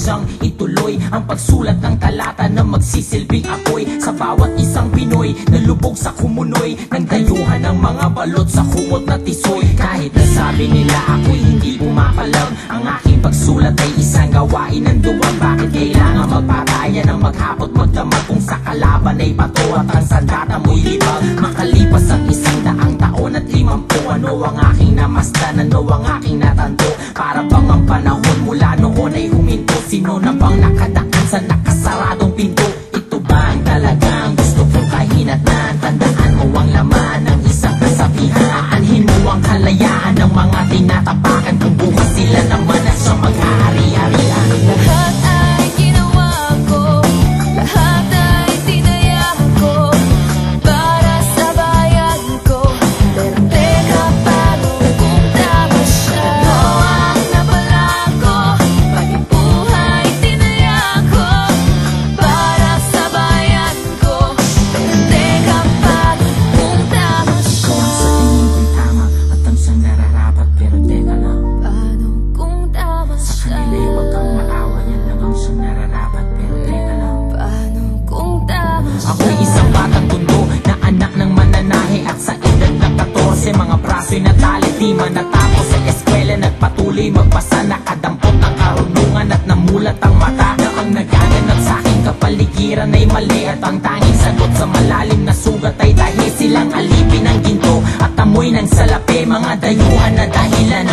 siyang ituloy ang pagsulat ng talata na magsisilbing apoy sa bawat isang Pinoy na lubog sa kumunoy ng dayuhan ng mga balot sa kumot na tisoy. Kahit nasabi nila ako'y hindi pumapalag, ang aking pagsulat ay isang gawain ng duwag. Bakit kailangan magpataya ng maghapot magdamag kung sa kalaban ay bato at ang sandata mo'y libag? Makalipas ang 100 taon at 50, ano ang aking namasdan, ano ang aking natanto? Para bang ang panahon mula noon ay huminto? Sino na bang nakadaan sa nakasaradong pinto? Ito ba ang talagang gusto kong kahinatnan? Tandaan mo ang laman ng isang kasabihan, aanhin mo ang kalayaan ng mga tinatapakan. Kung bukas sila naman at siyang mag-ahari-harian. Lahat ay ginawa ko, lahat ay tinaya ko para sa bayan ko. Pero teka, paano kung tama siya? Ano ang napala ko? Baging buhay tinaya ko para sa bayan ko. Pero teka, paano kung tama siya? Kung sa tingin ko'y tama at ang siyang nararapat, pero teka lang, Paano kung tama sa siya? kanila'y wag kang maawa, yan lang ang siyang nararapat, pero teka lang. Paano kung tama siya? Ako'y isang batang tundo na anak ng mananahe at sa edad na 14, mga braso'y natali, di man natapos sa eskwela, nagpatuloy magbasa, nakadampot ng karunungan at namulat ang mata na ang nagaganap sa aking kapaligiran ay mali at ang tanging sagot sa malalim na sugat ay dahil silang alipin ng ginto at amoy ng salapi, mga dayuhan na dahilan